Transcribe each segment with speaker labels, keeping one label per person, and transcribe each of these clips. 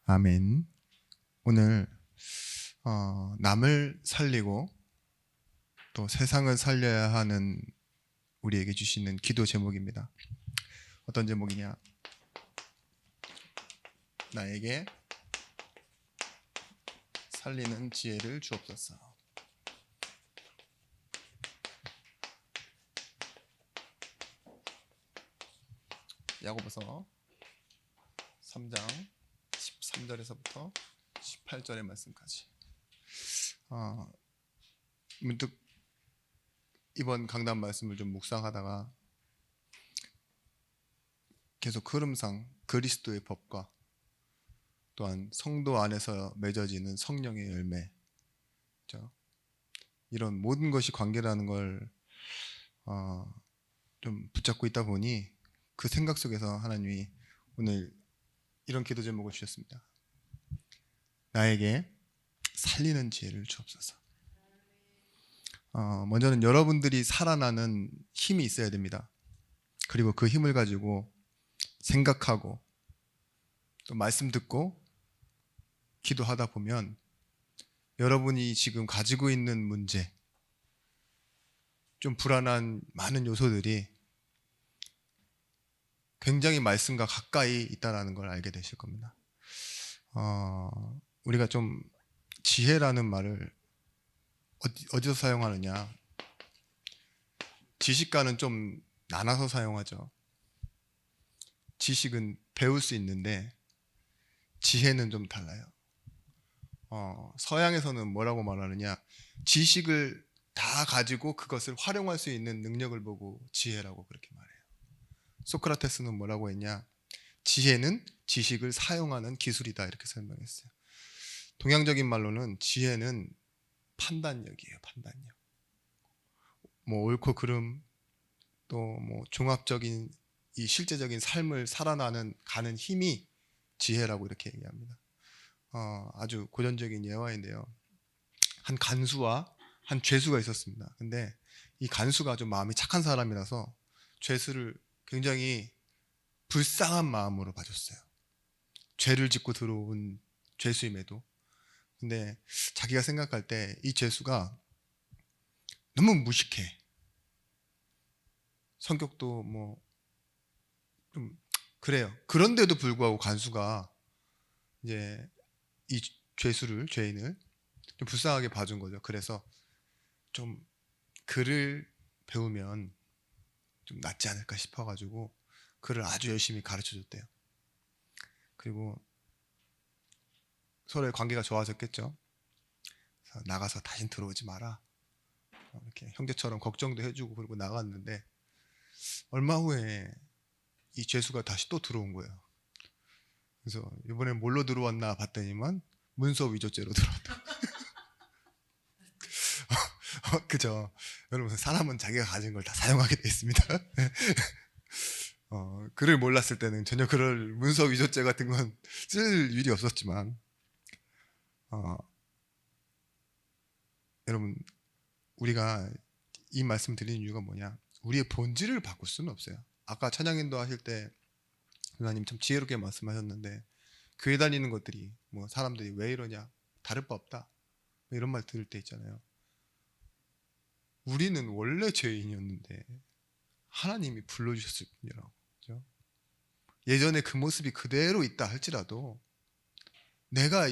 Speaker 1: 아멘. 오늘 남을 살리고 또 세상을 살려야 하는 우리에게 주시는 기도 제목입니다. 어떤 제목이냐? 나에게 살리는 지혜를 주옵소서. 야고보서 3장 13절에서부터 18절의 말씀까지. 문득 이번 강단 말씀을 좀 묵상하다가 계속 흐름상 그리스도의 법과 또한 성도 안에서 맺어지는 성령의 열매, 이런 모든 것이 관계라는 걸 좀 붙잡고 있다 보니 그 생각 속에서 하나님이 오늘 이런 기도 제목을 주셨습니다. 나에게 살리는 지혜를 주옵소서. 먼저는 여러분들이 살아나는 힘이 있어야 됩니다. 그리고 그 힘을 가지고 생각하고 또 말씀 듣고 기도하다 보면 여러분이 지금 가지고 있는 문제, 좀 불안한 많은 요소들이 굉장히 말씀과 가까이 있다는 걸 알게 되실 겁니다. 우리가 좀 지혜라는 말을 어디서 사용하느냐? 지식과는 좀 나눠서 사용하죠. 지식은 배울 수 있는데 지혜는 좀 달라요. 서양에서는 뭐라고 말하느냐? 지식을 다 가지고 그것을 활용할 수 있는 능력을 보고 지혜라고 그렇게 말해요. 소크라테스는 뭐라고 했냐? 지혜는 지식을 사용하는 기술이다, 이렇게 설명했어요. 동양적인 말로는 지혜는 판단력이에요. 판단력. 뭐 옳고 그름, 또 뭐 종합적인 이 실제적인 삶을 가는 힘이 지혜라고 이렇게 얘기합니다. 아주 고전적인 예화인데요. 한 간수와 한 죄수가 있었습니다. 근데 이 간수가 좀 마음이 착한 사람이라서 죄수를 굉장히 불쌍한 마음으로 봐줬어요. 죄를 짓고 들어온 죄수임에도. 근데 자기가 생각할 때 이 죄수가 너무 무식해. 성격도 뭐 좀 그래요. 그런데도 불구하고 간수가 이제 이 죄인을 좀 불쌍하게 봐준 거죠. 그래서 좀 글을 배우면 좀 낫지 않을까 싶어가지고 글을 아주 열심히 가르쳐줬대요. 그리고 서로의 관계가 좋아졌겠죠. 그래서 나가서 다신 들어오지 마라, 이렇게 형제처럼 걱정도 해주고 그러고 나갔는데 얼마 후에 이 죄수가 다시 또 들어온 거예요. 그래서 이번에 뭘로 들어왔나 봤더니만 문서 위조죄로 들어왔다. 그죠? 여러분, 사람은 자기가 가진 걸 다 사용하게 돼 있습니다. 글을 몰랐을 때는 전혀 그럴 문서 위조죄 같은 건 쓸 일이 없었지만, 여러분, 우리가 이 말씀 드리는 이유가 뭐냐? 우리의 본질을 바꿀 수는 없어요. 아까 찬양인도 하실 때 하나님 참 지혜롭게 말씀하셨는데, 교회 다니는 것들이 뭐 사람들이 왜 이러냐, 다를 바 없다, 이런 말 들을 때 있잖아요. 우리는 원래 죄인이었는데 하나님이 불러주셨을 뿐이라고. 그렇죠? 예전에 그 모습이 그대로 있다 할지라도 내가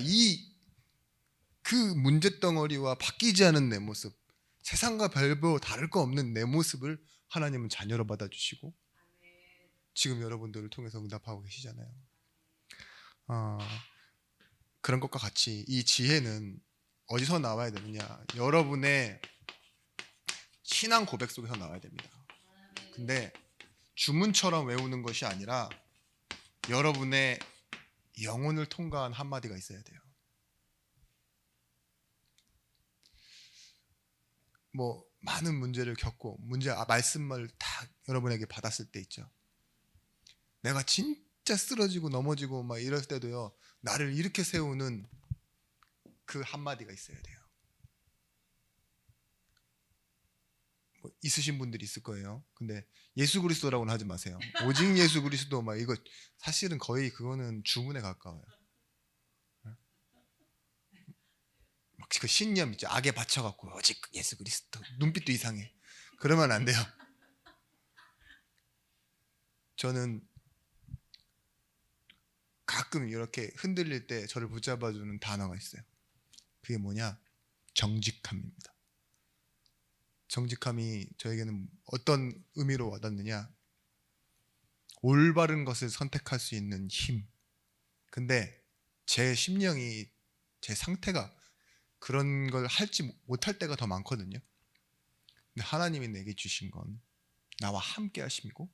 Speaker 1: 그 문제덩어리와 바뀌지 않은 내 모습, 세상과 별로 다를 거 없는 내 모습을 하나님은 자녀로 받아주시고 지금 여러분들을 통해서 응답하고 계시잖아요. 그런 것과 같이 이 지혜는 어디서 나와야 되느냐? 여러분의 신앙 고백 속에서 나와야 됩니다. 근데 주문처럼 외우는 것이 아니라 여러분의 영혼을 통과한 한마디가 있어야 돼요. 뭐 많은 문제를 겪고 말씀을 다 여러분에게 받았을 때 있죠. 내가 진짜 쓰러지고 넘어지고 막 이럴 때도요, 나를 이렇게 세우는 그 한마디가 있어야 돼요. 뭐 있으신 분들이 있을 거예요. 근데 예수 그리스도라고는 하지 마세요. 오직 예수 그리스도 막 이거 사실은 거의 그거는 주문에 가까워요. 그 신념 있죠. 악에 받쳐갖고 오직 예수 그리스도, 눈빛도 이상해. 그러면 안 돼요. 저는 가끔 이렇게 흔들릴 때 저를 붙잡아주는 단어가 있어요. 그게 뭐냐? 정직함입니다. 정직함이 저에게는 어떤 의미로 와닿느냐? 올바른 것을 선택할 수 있는 힘. 근데 제 심령이, 제 상태가 그런 걸 할지 못할 때가 더 많거든요. 근데 하나님이 내게 주신 건 나와 함께 하심이고,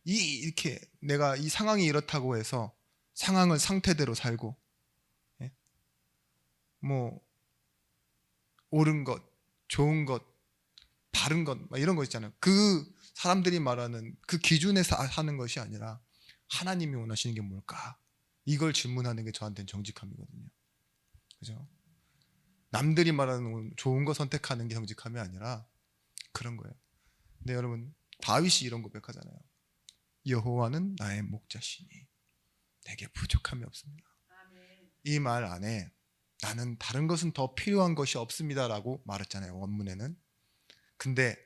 Speaker 1: 이렇게 내가 이 상황이 이렇다고 해서 상황을 상태대로 살고, 뭐 옳은 것, 좋은 것, 바른 것, 막 이런 거 있잖아요. 그 사람들이 말하는 그 기준에서 하는 것이 아니라 하나님이 원하시는 게 뭘까? 이걸 질문하는 게 저한테는 정직함이거든요. 그죠? 남들이 말하는 좋은 거 선택하는 게 정직함이 아니라 그런 거예요. 근데 여러분, 다윗이 이런 고백하잖아요. 여호와는 나의 목자시니 내게 부족함이 없습니다. 이 말 안에 나는 다른 것은 더 필요한 것이 없습니다라고 말했잖아요, 원문에는. 근데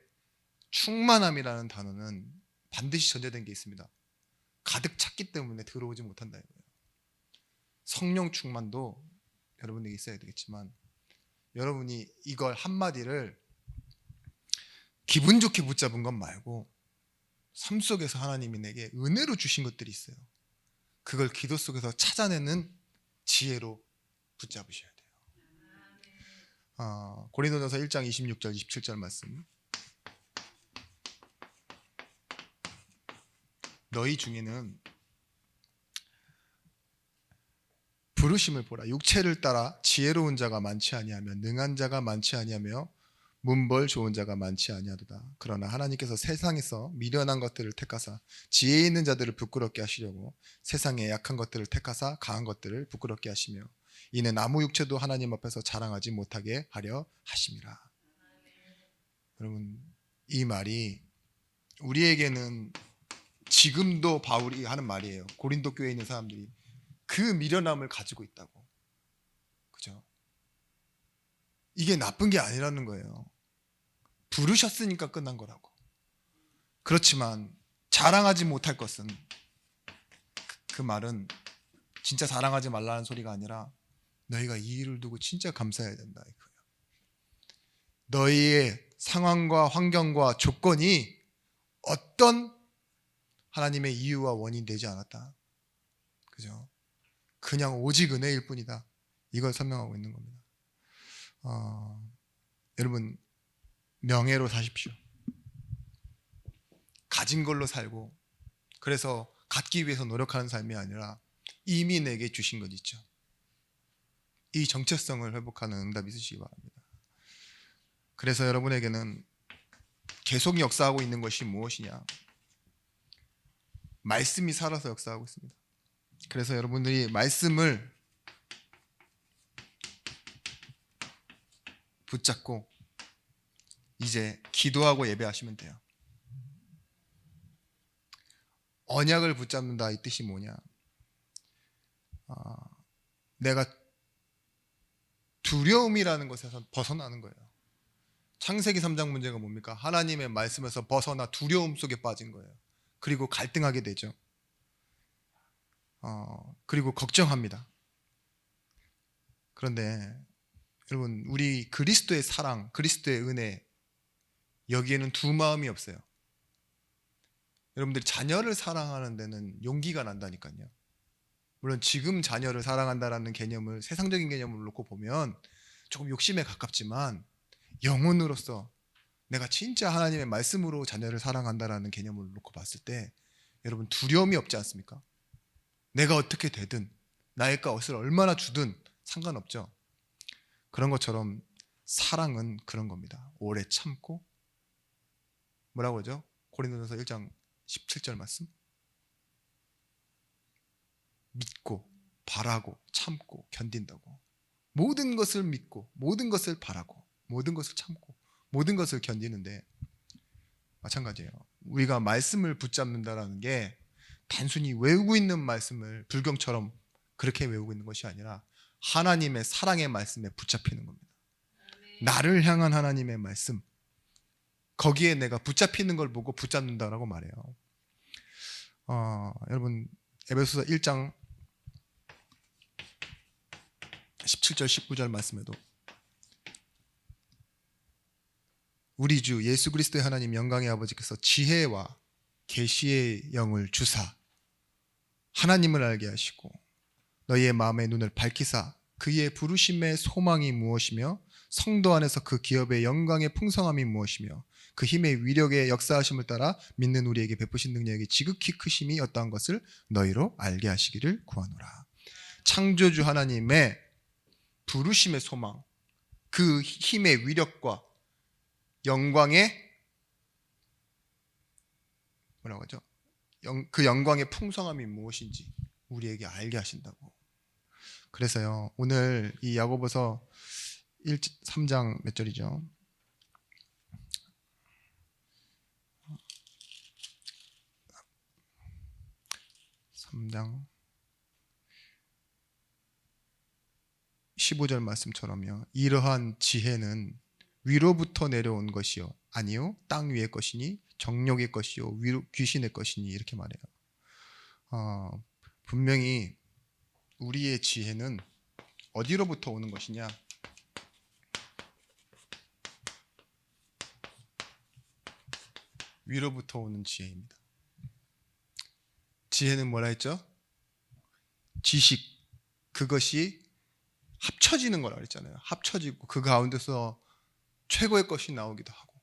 Speaker 1: 충만함이라는 단어는 반드시 전제된 게 있습니다. 가득 찼기 때문에 들어오지 못한다 이거예요. 성령 충만도 여러분에게 있어야 되겠지만, 여러분이 이걸 한마디를 기분 좋게 붙잡은 것 말고 삶 속에서 하나님이 내게 은혜로 주신 것들이 있어요. 그걸 기도 속에서 찾아내는 지혜로 붙잡으셔야 돼요. 고린도전서 1장 26절 27절 말씀. 너희 중에는 부르심을 보라. 육체를 따라 지혜로운 자가 많지 아니하며 능한 자가 많지 아니하며 문벌 좋은 자가 많지 아니하도다. 그러나 하나님께서 세상에서 미련한 것들을 택하사 지혜 있는 자들을 부끄럽게 하시려고 세상에 약한 것들을 택하사 강한 것들을 부끄럽게 하시며 이는 아무 육체도 하나님 앞에서 자랑하지 못하게 하려 하심이라. 여러분, 이 말이 우리에게는 지금도 바울이 하는 말이에요. 고린도 교회에 있는 사람들이 그 미련함을 가지고 있다고. 그죠? 이게 나쁜 게 아니라는 거예요. 부르셨으니까 끝난 거라고. 그렇지만 자랑하지 못할 것은, 그 말은 진짜 자랑하지 말라는 소리가 아니라 너희가 이 일을 두고 진짜 감사해야 된다 이거예요. 너희의 상황과 환경과 조건이 어떤 하나님의 이유와 원인이 되지 않았다. 그죠? 그냥 오직 은혜일 뿐이다. 이걸 설명하고 있는 겁니다. 여러분, 명예로 사십시오. 가진 걸로 살고, 그래서 갖기 위해서 노력하는 삶이 아니라 이미 내게 주신 것 있죠. 이 정체성을 회복하는 응답이 있으시기 바랍니다. 그래서 여러분에게는 계속 역사하고 있는 것이 무엇이냐? 말씀이 살아서 역사하고 있습니다. 그래서 여러분들이 말씀을 붙잡고 이제 기도하고 예배하시면 돼요. 언약을 붙잡는다 이 뜻이 뭐냐? 내가 두려움이라는 것에서 벗어나는 거예요. 창세기 3장 문제가 뭡니까? 하나님의 말씀에서 벗어나 두려움 속에 빠진 거예요. 그리고 갈등하게 되죠. 그리고 걱정합니다. 그런데 여러분, 우리 그리스도의 사랑, 그리스도의 은혜, 여기에는 두 마음이 없어요. 여러분들이 자녀를 사랑하는 데는 용기가 난다니까요. 물론 지금 자녀를 사랑한다라는 개념을 세상적인 개념으로 놓고 보면 조금 욕심에 가깝지만, 영혼으로서 내가 진짜 하나님의 말씀으로 자녀를 사랑한다라는 개념을 놓고 봤을 때 여러분, 두려움이 없지 않습니까? 내가 어떻게 되든 나의 것을 얼마나 주든 상관없죠. 그런 것처럼 사랑은 그런 겁니다. 오래 참고, 뭐라고 하죠? 고린도전서 1장 17절 말씀. 믿고 바라고 참고 견딘다고. 모든 것을 믿고 모든 것을 바라고 모든 것을 참고 모든 것을 견디는데, 마찬가지예요. 우리가 말씀을 붙잡는다라는 게 단순히 외우고 있는 말씀을 불경처럼 그렇게 외우고 있는 것이 아니라 하나님의 사랑의 말씀에 붙잡히는 겁니다. 나를 향한 하나님의 말씀, 거기에 내가 붙잡히는 걸 보고 붙잡는다라고 말해요. 여러분 에베소서 1장 17절 19절 말씀에도 우리 주 예수 그리스도의 하나님 영광의 아버지께서 지혜와 계시의 영을 주사 하나님을 알게 하시고 너희의 마음의 눈을 밝히사 그의 부르심의 소망이 무엇이며 성도 안에서 그 기업의 영광의 풍성함이 무엇이며 그 힘의 위력의 역사하심을 따라 믿는 우리에게 베푸신 능력이 지극히 크심이 어떠한 것을 너희로 알게 하시기를 구하노라. 창조주 하나님의 부르심의 소망, 그 힘의 위력과 영광의 뭐라고 하죠? 그 영광의 풍성함이 무엇인지 우리에게 알게 하신다고. 그래서요, 오늘 이 야고보서 3장 몇 절이죠? 3장 15절 말씀처럼요, 이러한 지혜는 위로부터 내려온 것이요 아니요 땅 위의 것이니 정욕의 것이요 귀신의 것이니 이렇게 말해요. 분명히 우리의 지혜는 어디로부터 오는 것이냐? 위로부터 오는 지혜입니다. 지혜는 뭐라 했죠? 지식, 그것이 합쳐지는 거라 그랬잖아요. 합쳐지고 그 가운데서 최고의 것이 나오기도 하고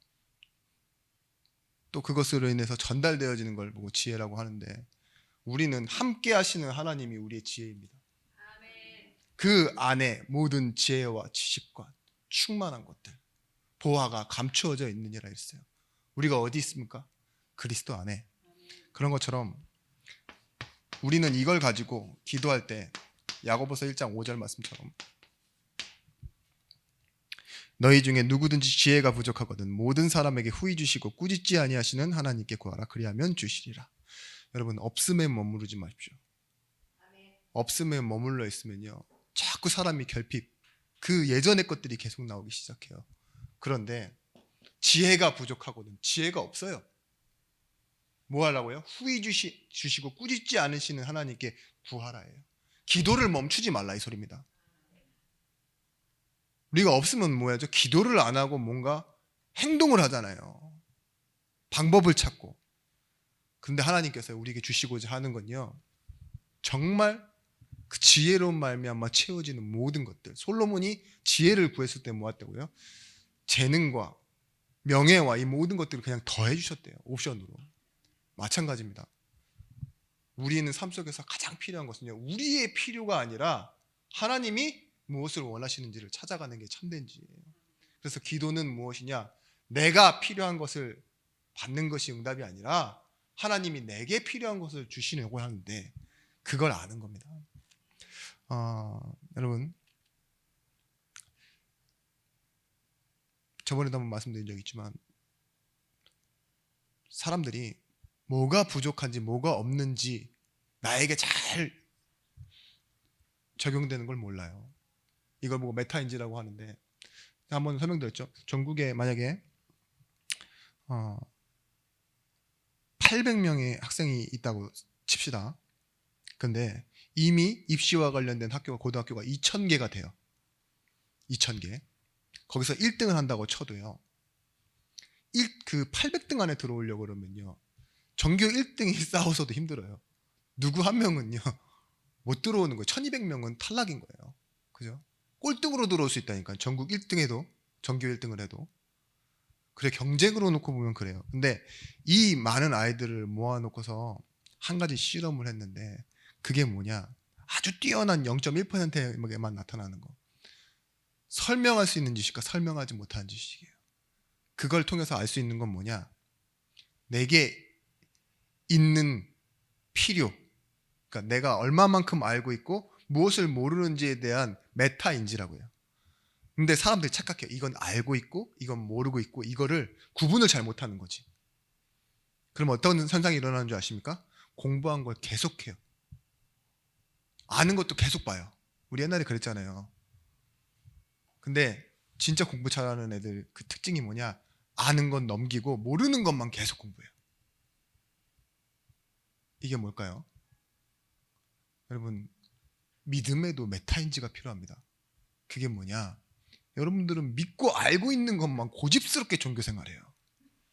Speaker 1: 또 그것으로 인해서 전달되어지는 걸 보고 지혜라고 하는데, 우리는 함께 하시는 하나님이 우리의 지혜입니다. 그 안에 모든 지혜와 지식과 충만한 것들, 보화가 감추어져 있느니라 했어요. 우리가 어디 있습니까? 그리스도 안에. 그런 것처럼 우리는 이걸 가지고 기도할 때 야고보서 1장 5절 말씀처럼 너희 중에 누구든지 지혜가 부족하거든 모든 사람에게 후히 주시고 꾸짖지 아니하시는 하나님께 구하라 그리하면 주시리라. 여러분, 없음에 머무르지 마십시오. 없음에 머물러 있으면요, 자꾸 사람이 결핍, 그 예전의 것들이 계속 나오기 시작해요. 그런데 지혜가 부족하거든, 지혜가 없어요. 뭐 하라고요? 후히 주시고 꾸짖지 않으시는 하나님께 구하라예요. 기도를 멈추지 말라 이 소리입니다. 우리가 없으면 뭐야죠? 기도를 안 하고 뭔가 행동을 하잖아요. 방법을 찾고. 근데 하나님께서 우리에게 주시고자 하는 건요, 정말 그 지혜로운 말미암아 채워지는 모든 것들. 솔로몬이 지혜를 구했을 때 뭐였다고요? 재능과 명예와 이 모든 것들을 그냥 더해 주셨대요. 옵션으로. 마찬가지입니다. 우리는 삶 속에서 가장 필요한 것은요, 우리의 필요가 아니라 하나님이 무엇을 원하시는지를 찾아가는 게 참된 지혜예요. 그래서 기도는 무엇이냐? 내가 필요한 것을 받는 것이 응답이 아니라 하나님이 내게 필요한 것을 주시려고 하는데 그걸 아는 겁니다. 여러분, 저번에도 한번 말씀드린 적이 있지만 사람들이 뭐가 부족한지 뭐가 없는지 나에게 잘 적용되는 걸 몰라요. 이걸 보고 메타인지라고 하는데, 한번 설명드렸죠. 전국에 만약에 800명의 학생이 있다고 칩시다. 근데 이미 입시와 관련된 학교가, 고등학교가 2000개가 돼요. 2000개. 거기서 1등을 한다고 쳐도요, 그 800등 안에 들어오려고 그러면요, 전교 1등이 싸워서도 힘들어요. 누구 한 명은요 못 들어오는 거예요. 1200명은 탈락인 거예요. 그죠? 꼴등으로 들어올 수 있다니까. 전국 1등해도, 전교 1등을 해도. 그래, 경쟁으로 놓고 보면 그래요. 근데 이 많은 아이들을 모아놓고서 한 가지 실험을 했는데, 그게 뭐냐? 아주 뛰어난 0.1%에만 나타나는 거. 설명할 수 있는 지식과 설명하지 못하는 지식이에요. 그걸 통해서 알 수 있는 건 뭐냐? 내게 있는 필요, 그러니까 내가 얼마만큼 알고 있고 무엇을 모르는지에 대한 메타인지라고요. 근데 사람들이 착각해요. 이건 알고 있고 이건 모르고 있고 이거를 구분을 잘 못하는 거지. 그럼 어떤 현상이 일어나는 줄 아십니까? 공부한 걸 계속해요. 아는 것도 계속 봐요. 우리 옛날에 그랬잖아요. 근데 진짜 공부 잘하는 애들 그 특징이 뭐냐? 아는 건 넘기고 모르는 것만 계속 공부해요. 이게 뭘까요? 여러분, 믿음에도 메타인지가 필요합니다. 그게 뭐냐? 여러분들은 믿고 알고 있는 것만 고집스럽게 종교 생활해요.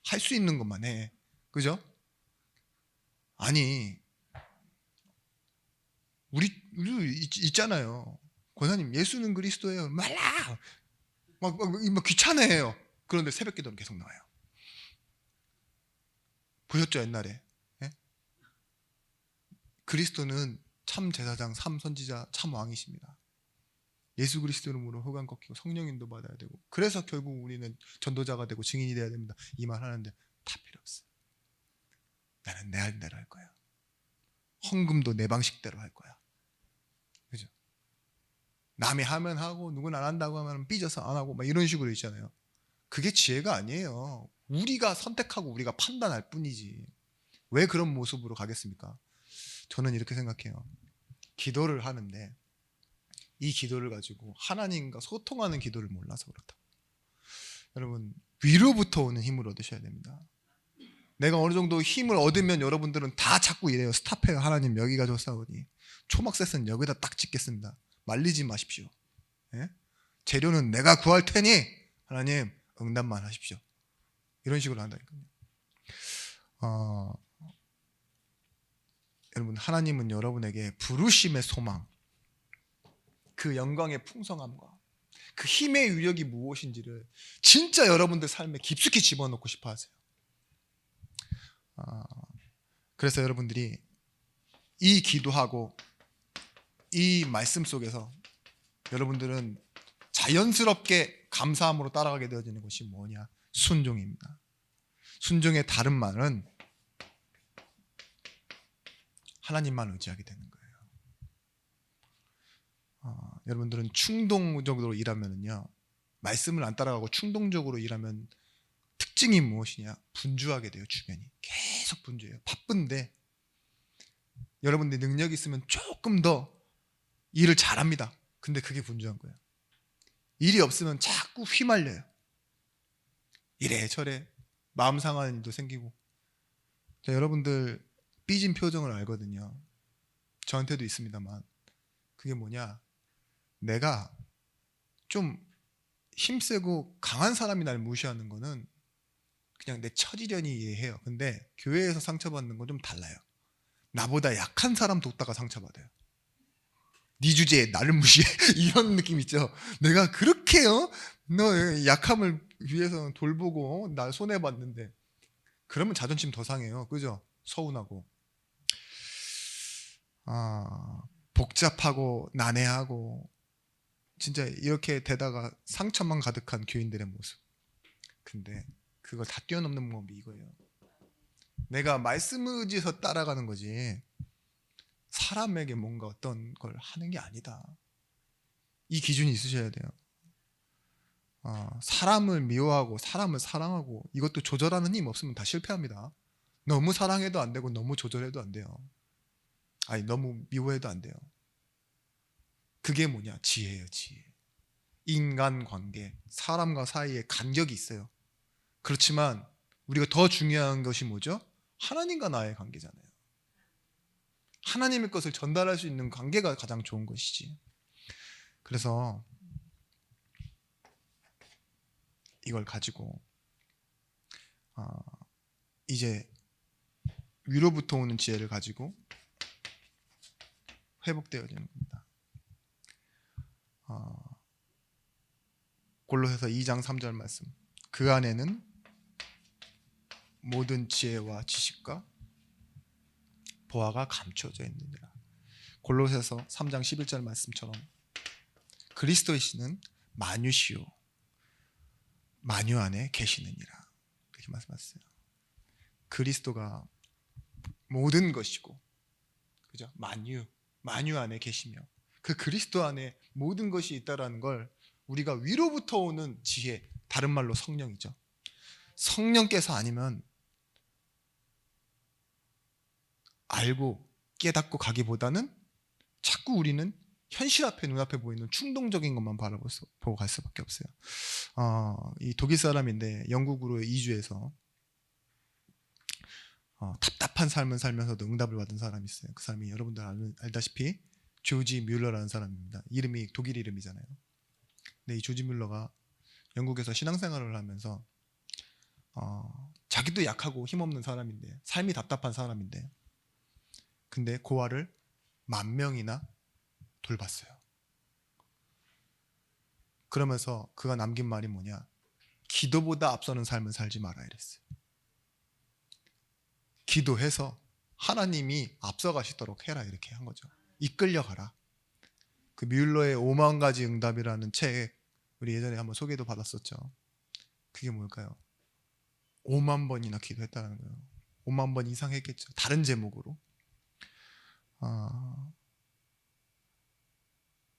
Speaker 1: 할 수 있는 것만 해. 그죠? 아니, 우리 있잖아요. 권사님, 예수는 그리스도예요. 말라! 막 귀찮아해요. 그런데 새벽 기도는 계속 나와요. 보셨죠, 옛날에? 예? 그리스도는 참 제사장, 참 선지자, 참 왕이십니다. 예수 그리스도 이름으로 흑암 꺾이고 성령인도 받아야 되고, 그래서 결국 우리는 전도자가 되고 증인이 돼야 됩니다. 이 말 하는데 다 필요 없어. 나는 내 할 대로 할 거야. 헌금도 내 방식대로 할 거야. 그죠? 남이 하면 하고 누구는 안 한다고 하면 삐져서 안 하고 막 이런 식으로 있잖아요. 그게 지혜가 아니에요. 우리가 선택하고 우리가 판단할 뿐이지. 왜 그런 모습으로 가겠습니까? 저는 이렇게 생각해요. 기도를 하는데 이 기도를 가지고 하나님과 소통하는 기도를 몰라서 그렇다. 여러분, 위로부터 오는 힘을 얻으셔야 됩니다. 내가 어느 정도 힘을 얻으면 여러분들은 다 자꾸 이래요. 스탑해요. 하나님 여기가 좋사오니 초막셋은 여기다 딱 짓겠습니다. 말리지 마십시오. 예? 재료는 내가 구할 테니 하나님 응답만 하십시오. 이런 식으로 한다니까요. 여러분, 하나님은 여러분에게 부르심의 소망, 그 영광의 풍성함과 그 힘의 위력이 무엇인지를 진짜 여러분들 삶에 깊숙이 집어넣고 싶어 하세요. 그래서 여러분들이 이 기도하고 이 말씀 속에서 여러분들은 자연스럽게 감사함으로 따라가게 되어지는 것이 뭐냐? 순종입니다. 순종의 다른 말은 하나님만 의지하게 되는 거예요. 여러분들은 충동적으로 일하면요, 말씀을 안 따라가고 충동적으로 일하면 특징이 무엇이냐? 분주하게 돼요. 주변이 계속 분주해요. 바쁜데 여러분들 능력이 있으면 조금 더 일을 잘합니다. 근데 그게 분주한 거예요. 일이 없으면 자꾸 휘말려요. 이래저래 마음 상하는 일도 생기고. 자, 여러분들 삐진 표정을 알거든요. 저한테도 있습니다만, 그게 뭐냐? 내가 좀 힘세고 강한 사람이 날 무시하는 거는 그냥 내 처지련이 이해해요. 근데 교회에서 상처받는 건 좀 달라요. 나보다 약한 사람 돕다가 상처받아요. 네 주제에 나를 무시해. 이런 느낌 있죠. 내가 그렇게요? 너 약함을 위해서 돌보고 날 손해봤는데, 그러면 자존심 더 상해요. 그죠? 서운하고. 복잡하고 난해하고 진짜 이렇게 되다가 상처만 가득한 교인들의 모습. 근데 그걸 다 뛰어넘는 법이 이거예요. 내가 말씀을 의지해서 따라가는 거지 사람에게 뭔가 어떤 걸 하는 게 아니다. 이 기준이 있으셔야 돼요. 사람을 미워하고 사람을 사랑하고 이것도 조절하는 힘 없으면 다 실패합니다. 너무 사랑해도 안 되고 너무 조절해도 안 돼요. 아니, 너무 미워해도 안 돼요. 그게 뭐냐? 지혜예요, 지혜. 인간관계, 사람과 사이에 간격이 있어요. 그렇지만 우리가 더 중요한 것이 뭐죠? 하나님과 나의 관계잖아요. 하나님의 것을 전달할 수 있는 관계가 가장 좋은 것이지. 그래서 이걸 가지고 이제 위로부터 오는 지혜를 가지고 회복되어지는 겁니다. 골로새서 2장 3절 말씀. 그 안에는 모든 지혜와 지식과 보화가 감춰져 있느니라. 골로새서 3장 11절 말씀처럼 그리스도이시는 만유시요 만유 안에 계시느니라. 이렇게 말씀하셨어요. 그리스도가 모든 것이고, 그죠? 만유 안에 계시며 그 그리스도 안에 모든 것이 있다라는 걸 우리가 위로부터 오는 지혜, 다른 말로 성령이죠. 성령께서 아니면 알고 깨닫고 가기보다는 자꾸 우리는 현실 앞에 눈앞에 보이는 충동적인 것만 보고 갈 수밖에 없어요. 이 독일 사람인데 영국으로 이주해서 답답한 삶을 살면서도 응답을 받은 사람이 있어요. 그 사람이 여러분들 알다시피 조지 뮬러라는 사람입니다. 이름이 독일 이름이잖아요. 근데 이 조지 뮬러가 영국에서 신앙생활을 하면서 자기도 약하고 힘없는 사람인데, 삶이 답답한 사람인데, 근데 고아를 10,000명이나 돌봤어요. 그러면서 그가 남긴 말이 뭐냐? 기도보다 앞서는 삶을 살지 마라 이랬어요. 기도해서 하나님이 앞서가시도록 해라 이렇게 한 거죠. 이끌려가라. 그 뮬러의 5만 가지 응답이라는 책, 우리 예전에 한번 소개도 받았었죠. 그게 뭘까요? 5만 번이나 기도했다는 거예요. 5만 번 이상 했겠죠. 다른 제목으로.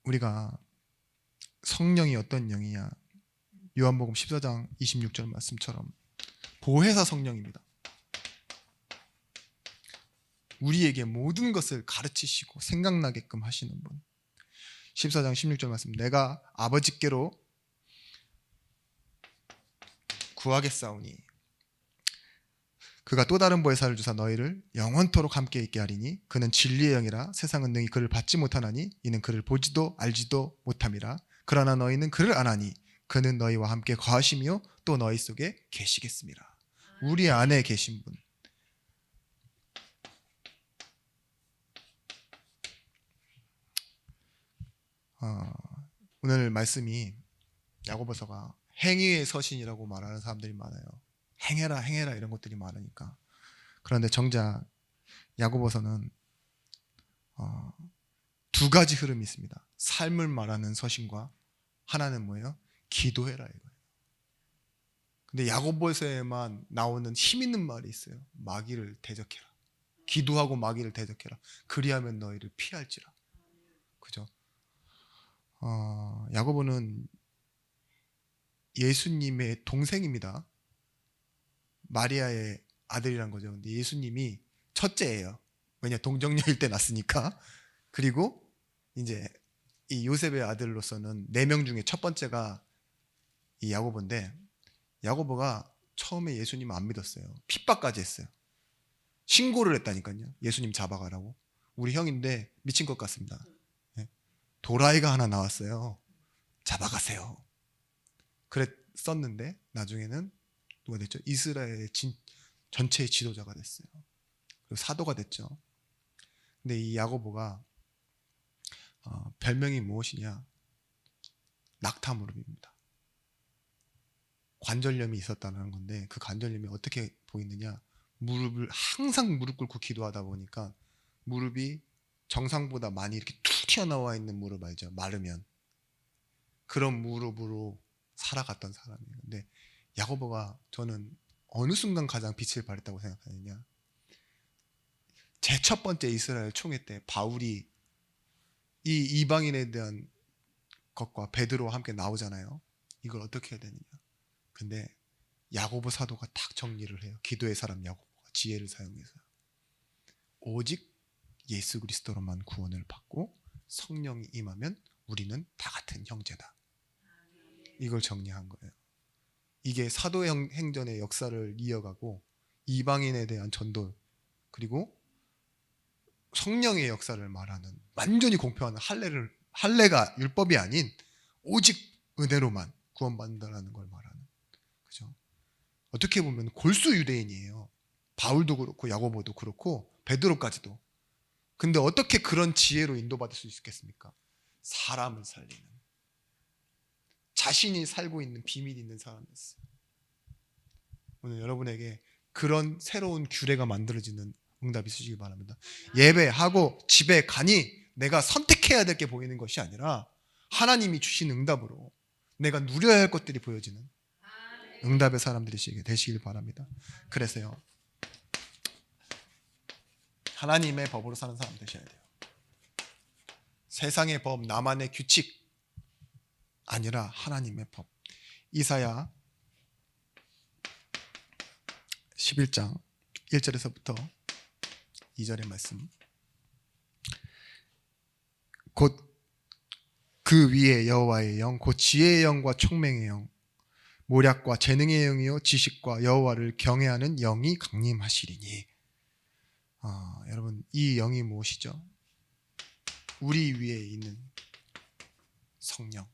Speaker 1: 우리가 성령이 어떤 영이냐? 요한복음 14장 26절 말씀처럼 보혜사 성령입니다. 우리에게 모든 것을 가르치시고 생각나게끔 하시는 분. 14장 16절 말씀, 내가 아버지께로 구하겠사오니 그가 또 다른 보혜사를 주사 너희를 영원토록 함께 있게 하리니 그는 진리의 영이라 세상은 능히 그를 받지 못하나니 이는 그를 보지도 알지도 못함이라. 그러나 너희는 그를 아나니 그는 너희와 함께 거하시며 또 너희 속에 계시겠습니다. 우리 안에 계신 분. 오늘 말씀이 야고보서가 행위의 서신이라고 말하는 사람들이 많아요. 행해라 행해라 이런 것들이 많으니까. 그런데 정작 야고보서는 두 가지 흐름이 있습니다. 삶을 말하는 서신과 하나는 뭐예요? 기도해라 이거예요. 근데 야고보서에만 나오는 힘 있는 말이 있어요. 마귀를 대적해라. 기도하고 마귀를 대적해라. 그리하면 너희를 피할지라. 그죠? 야고보는 예수님의 동생입니다. 마리아의 아들이란 거죠. 근데 예수님이 첫째예요. 왜냐, 동정녀일 때 낳았으니까. 그리고 이제 이 요셉의 아들로서는 4명 중에 첫 번째가 이 야고보인데, 야고보가 처음에 예수님 안 믿었어요. 핍박까지 했어요. 신고를 했다니까요. 예수님 잡아가라고. 우리 형인데 미친 것 같습니다. 도라이가 하나 나왔어요. 잡아가세요. 그랬었는데 나중에는 누가 됐죠? 이스라엘의 전체의 지도자가 됐어요. 그리고 사도가 됐죠. 근데 이 야고보가 별명이 무엇이냐? 낙타무릎입니다. 관절염이 있었다는 건데 그 관절염이 어떻게 보이느냐? 항상 무릎 꿇고 기도하다 보니까 무릎이 정상보다 많이 이렇게 툭 튀어나와 있는 무릎 알죠? 마르면. 그런 무릎으로 살아갔던 사람이에요. 근데 야고보가 저는 어느 순간 가장 빛을 발했다고 생각하느냐? 제 첫 번째 이스라엘 총회 때 바울이 이 이방인에 대한 것과 베드로와 함께 나오잖아요. 이걸 어떻게 해야 되느냐? 근데 야고보 사도가 딱 정리를 해요. 기도의 사람 야고보가 지혜를 사용해서 오직 예수 그리스도로만 구원을 받고 성령이 임하면 우리는 다 같은 형제다. 이걸 정리한 거예요. 이게 사도행전의 역사를 이어가고 이방인에 대한 전도 그리고 성령의 역사를 말하는 완전히 공평한 할례가 율법이 아닌 오직 은혜로만 구원받는다는 걸 말하는, 그죠? 어떻게 보면 골수 유대인이에요. 바울도 그렇고 야고보도 그렇고 베드로까지도. 근데 어떻게 그런 지혜로 인도받을 수 있겠습니까? 사람을 살리는, 자신이 살고 있는 비밀이 있는 사람이었어요. 오늘 여러분에게 그런 새로운 규례가 만들어지는 응답이 있으시기 바랍니다. 예배하고 집에 가니 내가 선택해야 될 게 보이는 것이 아니라 하나님이 주신 응답으로 내가 누려야 할 것들이 보여지는 응답의 사람들이 되시길 바랍니다. 그래서요, 하나님의 법으로 사는 사람 되셔야 돼요. 세상의 법, 나만의 규칙 아니라 하나님의 법. 이사야 11장 1절에서부터 2절의 말씀. 곧 그 위에 여호와의 영 곧 지혜의 영과 총명의 영 모략과 재능의 영이요 지식과 여호와를 경외하는 영이 강림하시리니. 여러분, 이 영이 무엇이죠? 우리 위에 있는 성령,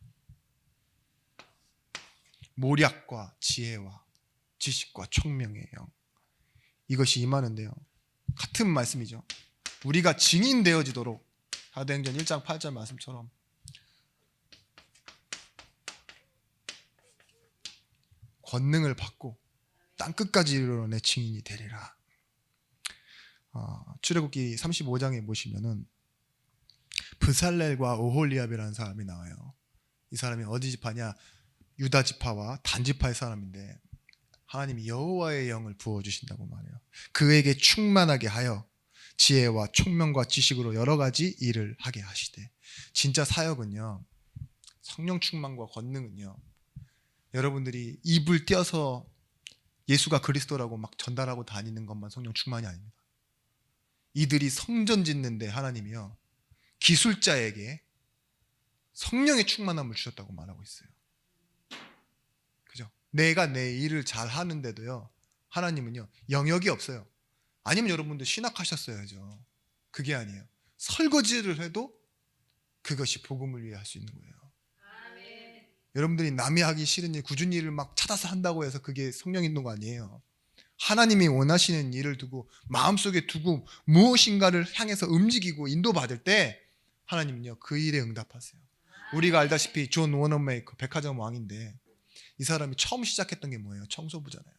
Speaker 1: 모략과 지혜와 지식과 총명의 영, 이것이 임하는데요, 같은 말씀이죠. 우리가 증인되어지도록 사도행전 1장 8절 말씀처럼 권능을 받고 땅끝까지 이르러 내 증인이 되리라. 출애굽기 35장에 보시면은 브살렐과 오홀리압이라는 사람이 나와요. 이 사람이 어디 지파냐? 유다 지파와 단 지파의 사람인데 하나님이 여호와의 영을 부어주신다고 말해요. 그에게 충만하게 하여 지혜와 총명과 지식으로 여러 가지 일을 하게 하시되. 진짜 사역은요, 성령 충만과 권능은요, 여러분들이 입을 떼어서 예수가 그리스도라고 막 전달하고 다니는 것만 성령 충만이 아닙니다. 이들이 성전 짓는데 하나님이요, 기술자에게 성령의 충만함을 주셨다고 말하고 있어요. 그죠? 내가 내 일을 잘 하는데도요, 하나님은요, 영역이 없어요. 아니면 여러분들 신학하셨어야죠. 그게 아니에요. 설거지를 해도 그것이 복음을 위해 할 수 있는 거예요. 아멘. 여러분들이 남이 하기 싫은 일, 굳은 일을 막 찾아서 한다고 해서 그게 성령 있는 거 아니에요. 하나님이 원하시는 일을 두고 마음속에 두고 무엇인가를 향해서 움직이고 인도받을 때 하나님은요, 그 일에 응답하세요. 우리가 알다시피 존 워너메이커, 백화점 왕인데 이 사람이 처음 시작했던 게 뭐예요? 청소부잖아요.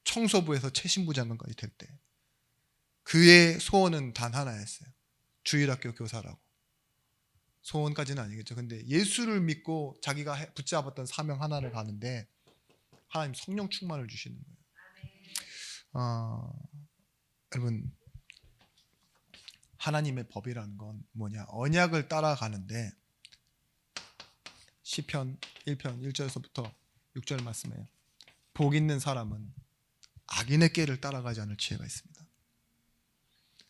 Speaker 1: 청소부에서 최신부장관까지 될 때 그의 소원은 단 하나였어요. 주일학교 교사라고. 소원까지는 아니겠죠. 근데 예수를 믿고 자기가 붙잡았던 사명 하나를 가는데 하나님 성령 충만을 주시는 거예요. 여러분, 하나님의 법이라는 건 뭐냐? 언약을 따라가는데 시편 1편 1절에서부터 6절 말씀에 복 있는 사람은 악인의 꾀를 따라가지 않을 지혜가 있습니다.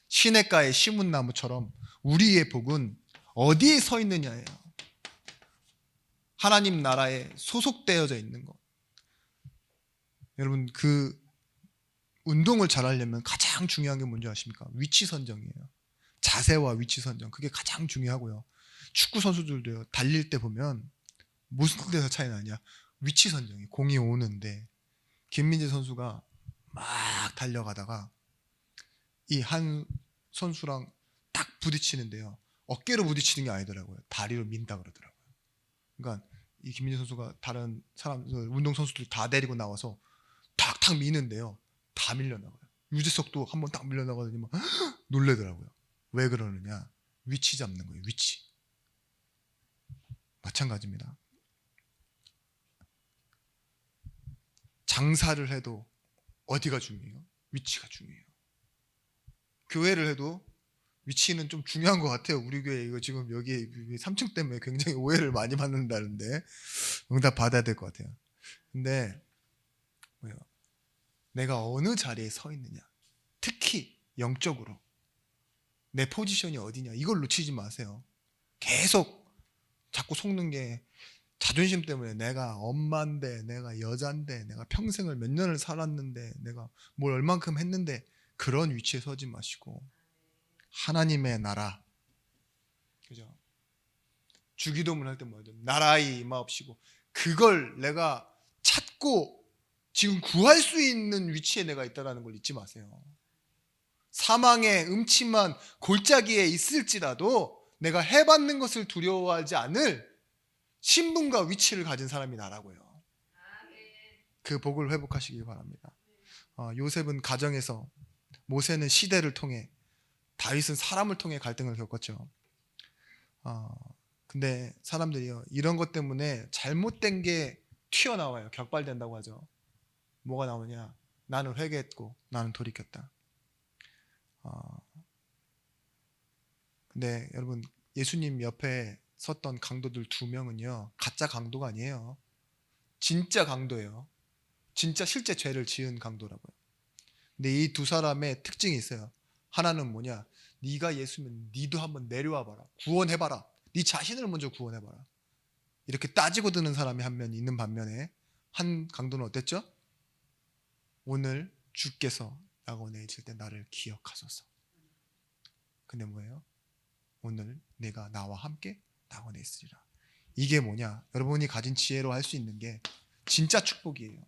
Speaker 1: 시냇가의 심은 나무처럼 우리의 복은 어디에 서 있느냐예요. 하나님 나라에 소속되어져 있는 것. 여러분, 그 운동을 잘하려면 가장 중요한 게 뭔지 아십니까? 위치 선정이에요. 자세와 위치 선정, 그게 가장 중요하고요. 축구 선수들도요, 달릴 때 보면 무슨 데서 차이 나냐? 위치 선정이. 공이 오는데 김민재 선수가 막 달려가다가 이 한 선수랑 딱 부딪히는데요, 어깨로 부딪히는 게 아니더라고요. 다리로 민다 그러더라고요. 그러니까 이 김민재 선수가 다른 사람, 운동 선수들 다 데리고 나와서 탁탁 미는데요, 다 밀려나가요. 유재석도 한번 딱 밀려나가더니 막 놀래더라고요. 왜 그러느냐? 위치 잡는 거예요. 위치. 마찬가지입니다. 장사를 해도 어디가 중요해요? 위치가 중요해요. 교회를 해도 위치는 좀 중요한 것 같아요. 우리 교회 이거 지금 여기 3층 때문에 굉장히 오해를 많이 받는다는데 응답 받아야 될 것 같아요. 근데 뭐예요? 내가 어느 자리에 서 있느냐, 특히 영적으로 내 포지션이 어디냐, 이걸 놓치지 마세요. 계속 자꾸 속는 게 자존심 때문에 내가 엄마인데, 내가 여잔데, 내가 평생을 몇 년을 살았는데, 내가 뭘 얼만큼 했는데, 그런 위치에 서지 마시고 하나님의 나라, 그죠? 주기도문 할 때 뭐죠? 나라의 임하옵시고, 그걸 내가 찾고 지금 구할 수 있는 위치에 내가 있다는 걸 잊지 마세요. 사망의 음침한 골짜기에 있을지라도 내가 해받는 것을 두려워하지 않을 신분과 위치를 가진 사람이 나라고요. 그 복을 회복하시기 바랍니다. 요셉은 가정에서, 모세는 시대를 통해, 다윗은 사람을 통해 갈등을 겪었죠. 근데 사람들이요, 이런 것 때문에 잘못된 게 튀어나와요. 격발된다고 하죠. 뭐가 나오냐? 나는 회개했고 나는 돌이켰다. 근데 여러분, 예수님 옆에 섰던 강도들 2명은요 가짜 강도가 아니에요. 진짜 강도예요. 진짜 실제 죄를 지은 강도라고요. 근데 이 두 사람의 특징이 있어요. 하나는 뭐냐? 네가 예수면 니도 한번 내려와 봐라. 구원해봐라. 네 자신을 먼저 구원해봐라. 이렇게 따지고 드는 사람이 한 명 있는 반면에 한 강도는 어땠죠? 오늘 주께서 낙원에 있을 때 나를 기억하소서. 근데 뭐예요? 오늘 내가 나와 함께 낙원에 있으리라. 이게 뭐냐? 여러분이 가진 지혜로 할 수 있는 게 진짜 축복이에요.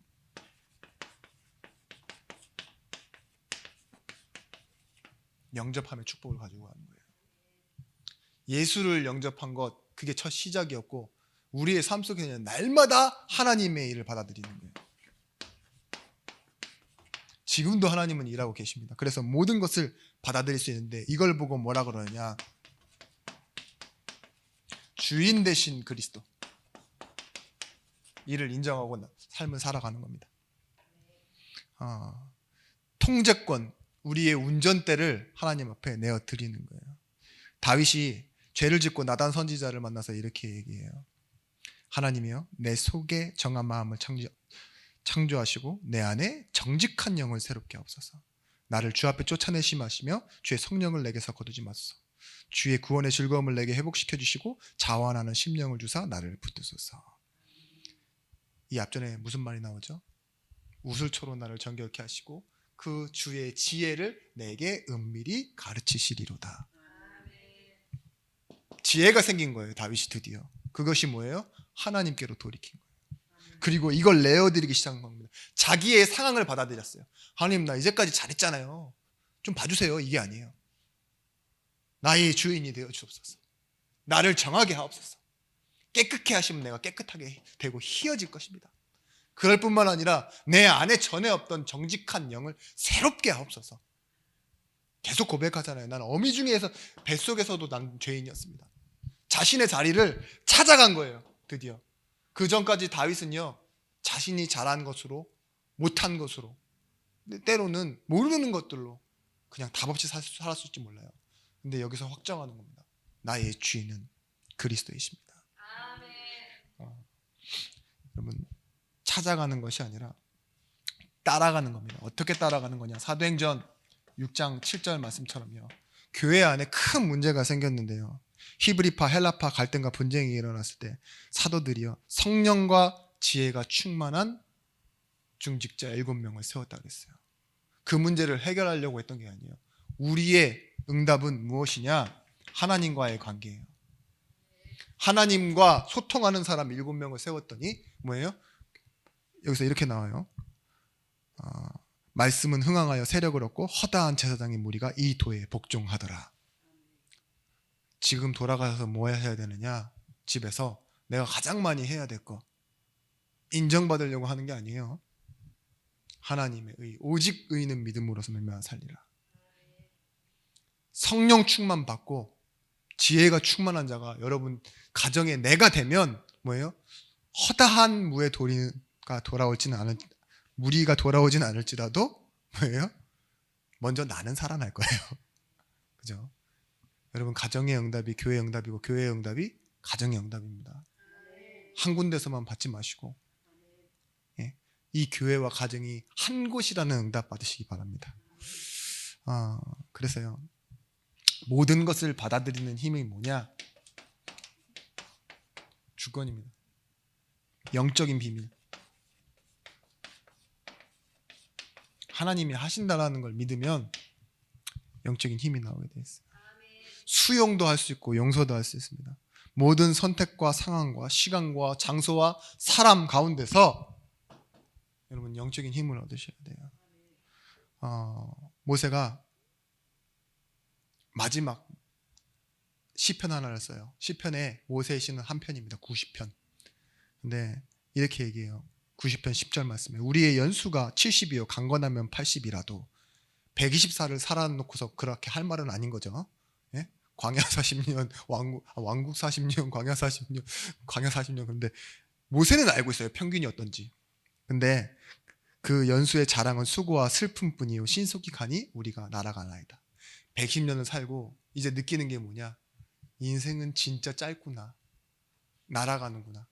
Speaker 1: 영접함의 축복을 가지고 가는 거예요. 예수를 영접한 것, 그게 첫 시작이었고 우리의 삶 속에는 날마다 하나님의 일을 받아들이는 거예요. 지금도 하나님은 일하고 계십니다. 그래서 모든 것을 받아들일 수 있는데 이걸 보고 뭐라 그러느냐? 주인 되신 그리스도. 이를 인정하고 삶을 살아가는 겁니다. 통제권, 우리의 운전대를 하나님 앞에 내어 드리는 거예요. 다윗이 죄를 짓고 나단 선지자를 만나서 이렇게 얘기해요. 하나님이여, 내 속에 정한 마음을 창조하시고 내 안에 정직한 영을 새롭게 하옵소서. 나를 주 앞에 쫓아내심 하시며 주의 성령을 내게서 거두지 마소서. 주의 구원의 즐거움을 내게 회복시켜 주시고 자원하는 심령을 주사 나를 붙드소서. 이 앞전에 무슨 말이 나오죠? 우슬초로 나를 정결케 하시고 그 주의 지혜를 내게 은밀히 가르치시리로다. 지혜가 생긴 거예요. 다윗이 드디어. 그것이 뭐예요? 하나님께로 돌이킨 거예요. 그리고 이걸 내어드리기 시작한 겁니다. 자기의 상황을 받아들였어요. 하나님, 나 이제까지 잘했잖아요. 좀 봐주세요. 이게 아니에요. 나의 주인이 되어 주옵소서. 나를 정하게 하옵소서. 깨끗게 하시면 내가 깨끗하게 되고 희어질 것입니다. 그럴 뿐만 아니라 내 안에 전에 없던 정직한 영을 새롭게 하옵소서. 계속 고백하잖아요. 난 어미 중에서 뱃속에서도 난 죄인이었습니다. 자신의 자리를 찾아간 거예요. 드디어. 그 전까지 다윗은요, 자신이 잘한 것으로, 못한 것으로, 때로는 모르는 것들로 그냥 답없이 살았을지 몰라요. 근데 여기서 확정하는 겁니다. 나의 주인은 그리스도이십니다. 여러분, 찾아가는 것이 아니라 따라가는 겁니다. 어떻게 따라가는 거냐? 사도행전 6장 7절 말씀처럼요. 교회 안에 큰 문제가 생겼는데요. 히브리파, 헬라파 갈등과 분쟁이 일어났을 때 사도들이요, 성령과 지혜가 충만한 중직자 7명을 세웠다 그랬어요. 그 문제를 해결하려고 했던 게 아니에요. 우리의 응답은 무엇이냐? 하나님과의 관계예요. 하나님과 소통하는 사람 7명을 세웠더니 뭐예요? 여기서 이렇게 나와요. 말씀은 흥황하여 세력을 얻고 허다한 제사장의 무리가 이 도에 복종하더라. 지금 돌아가서 뭐 해야 되느냐? 집에서 내가 가장 많이 해야 될 거, 인정받으려고 하는 게 아니에요. 하나님의 의, 오직 의는 믿음으로서 말미암아 살리라. 성령 충만 받고 지혜가 충만한 자가 여러분 가정에 내가 되면 뭐예요? 허다한 무리가 돌아오지는 않을지라도 뭐예요? 먼저 나는 살아날 거예요. 그죠? 여러분, 가정의 응답이 교회의 응답이고 교회의 응답이 가정의 응답입니다. 한 군데서만 받지 마시고, 예, 이 교회와 가정이 한 곳이라는 응답 받으시기 바랍니다. 그래서요, 모든 것을 받아들이는 힘이 뭐냐? 주권입니다. 영적인 비밀. 하나님이 하신다라는 걸 믿으면 영적인 힘이 나오게 돼 있어요. 수용도 할 수 있고 용서도 할 수 있습니다. 모든 선택과 상황과 시간과 장소와 사람 가운데서 여러분 영적인 힘을 얻으셔야 돼요. 모세가 마지막 시편 하나를 써요. 시편에 모세의 시는 한 편입니다. 90편. 근데 이렇게 얘기해요. 90편 10절 말씀에 우리의 연수가 70이요 강건하면 80이라도 124를 살아놓고서 그렇게 할 말은 아닌 거죠. 예? 광야 40년, 왕국 40년, 광야 40년, 광야 40년. 근데 모세는 알고 있어요. 평균이 어떤지. 근데 그 연수의 자랑은 수고와 슬픔뿐이요 신속히 가니 우리가 날아가나이다. 110년을 살고 이제 느끼는 게 뭐냐? 인생은 진짜 짧구나. 날아가는구나.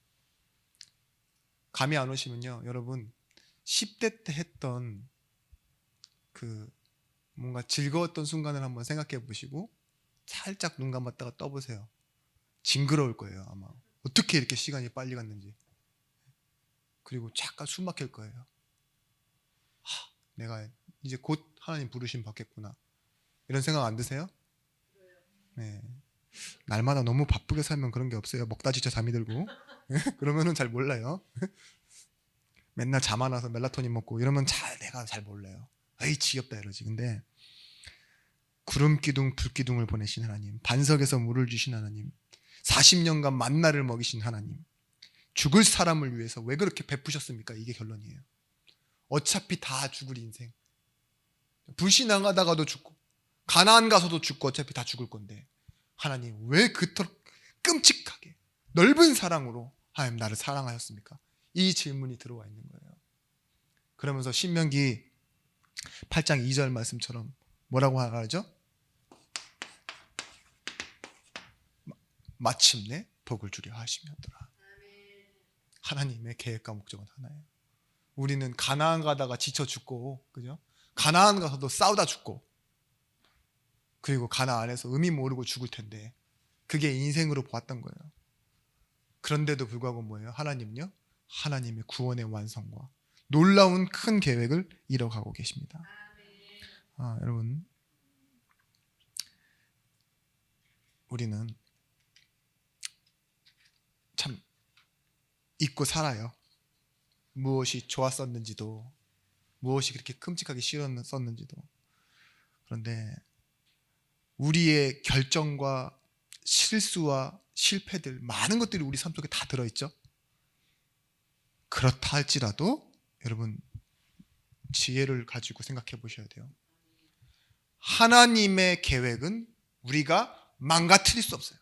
Speaker 1: 감이 안 오시면요, 여러분 10대 때 했던 그 뭔가 즐거웠던 순간을 한번 생각해 보시고 살짝 눈 감았다가 떠보세요. 징그러울 거예요 아마. 어떻게 이렇게 시간이 빨리 갔는지. 그리고 잠깐 숨 막힐 거예요. 내가 이제 곧 하나님 부르심 받겠구나, 이런 생각 안 드세요? 네. 날마다 너무 바쁘게 살면 그런 게 없어요. 먹다 지쳐 잠이 들고 그러면은 잘 몰라요. 맨날 잠 안 와서 멜라토닌 먹고 이러면 내가 잘 몰라요. 에이 지겹다 이러지. 근데 구름 기둥 불 기둥을 보내신 하나님, 반석에서 물을 주신 하나님, 40년간 만나를 먹이신 하나님, 죽을 사람을 위해서 왜 그렇게 베푸셨습니까? 이게 결론이에요. 어차피 다 죽을 인생, 불신앙하다가도 죽고 가나안 가서도 죽고 어차피 다 죽을 건데 하나님 왜 그토록 끔찍하게 넓은 사랑으로 하나님 나를 사랑하셨습니까? 이 질문이 들어와 있는 거예요. 그러면서 신명기 8장 2절 말씀처럼 뭐라고 하죠? 마침내 복을 주려 하시며더라. 하나님의 계획과 목적은 하나예요. 우리는 가나안 가다가 지쳐 죽고, 그죠? 가나안 가서도 싸우다 죽고, 그리고 가나안에서 의미 모르고 죽을 텐데 그게 인생으로 보았던 거예요. 그런데도 불구하고 뭐예요? 하나님은요, 하나님의 구원의 완성과 놀라운 큰 계획을 이뤄가고 계십니다. 여러분, 우리는 참 잊고 살아요. 무엇이 좋았었는지도, 무엇이 그렇게 끔찍하게 싫었었는지도. 그런데 우리의 결정과 실수와 실패들, 많은 것들이 우리 삶 속에 다 들어있죠. 그렇다 할지라도 여러분, 지혜를 가지고 생각해 보셔야 돼요. 하나님의 계획은 우리가 망가뜨릴 수 없어요.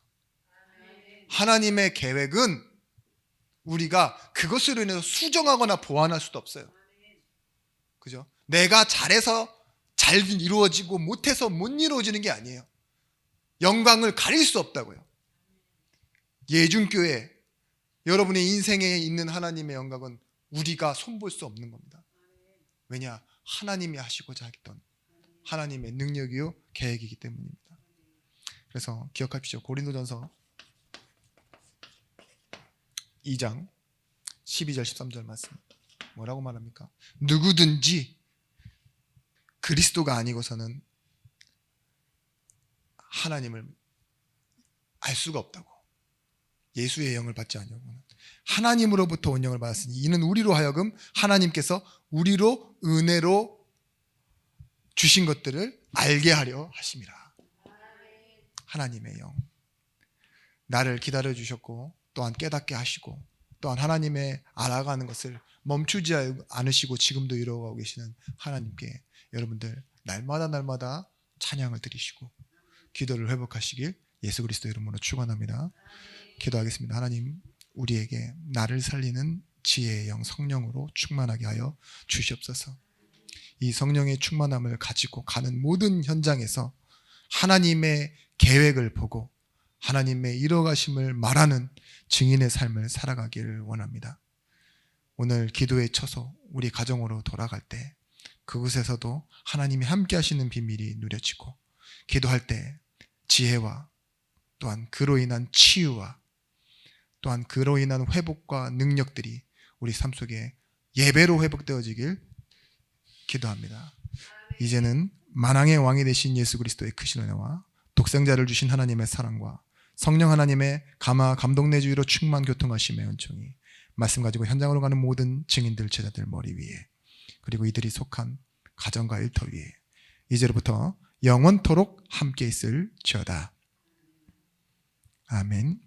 Speaker 1: 하나님의 계획은 우리가 그것으로 인해서 수정하거나 보완할 수도 없어요. 그죠? 내가 잘해서 잘 이루어지고 못해서 못 이루어지는 게 아니에요. 영광을 가릴 수 없다고요. 예중교회, 여러분의 인생에 있는 하나님의 영광은 우리가 손볼 수 없는 겁니다. 왜냐? 하나님이 하시고자 했던 하나님의 능력이요 계획이기 때문입니다. 그래서 기억하십시오. 고린도전서 2장 12절 13절 말씀 뭐라고 말합니까? 누구든지 그리스도가 아니고서는 하나님을 알 수가 없다고. 예수의 영을 받지 아니하고는 하나님으로부터 온 영을 받았으니 이는 우리로 하여금 하나님께서 우리로 은혜로 주신 것들을 알게 하려 하심이라. 하나님의 영, 나를 기다려 주셨고 또한 깨닫게 하시고 또한 하나님의 알아가는 것을 멈추지 않으시고 지금도 이루어가고 계시는 하나님께 여러분들 날마다 찬양을 드리시고 기도를 회복하시길 예수 그리스도 이름으로 축원합니다. 기도하겠습니다. 하나님, 우리에게 나를 살리는 지혜의 영 성령으로 충만하게 하여 주시옵소서. 이 성령의 충만함을 가지고 가는 모든 현장에서 하나님의 계획을 보고 하나님의 이뤄가심을 말하는 증인의 삶을 살아가기를 원합니다. 오늘 기도에 쳐서 우리 가정으로 돌아갈 때 그곳에서도 하나님이 함께 하시는 비밀이 누려지고 기도할 때 지혜와 또한 그로 인한 치유와 또한 그로 인한 회복과 능력들이 우리 삶 속에 예배로 회복되어지길 기도합니다. 이제는 만왕의 왕이 되신 예수 그리스도의 크신 은혜와 독생자를 주신 하나님의 사랑과 성령 하나님의 감화 감동 내주의로 충만 교통하심의 은총이 말씀 가지고 현장으로 가는 모든 증인들 제자들 머리 위에 그리고 이들이 속한 가정과 일터 위에 이제로부터 영원토록 함께 있을지어다. 아멘.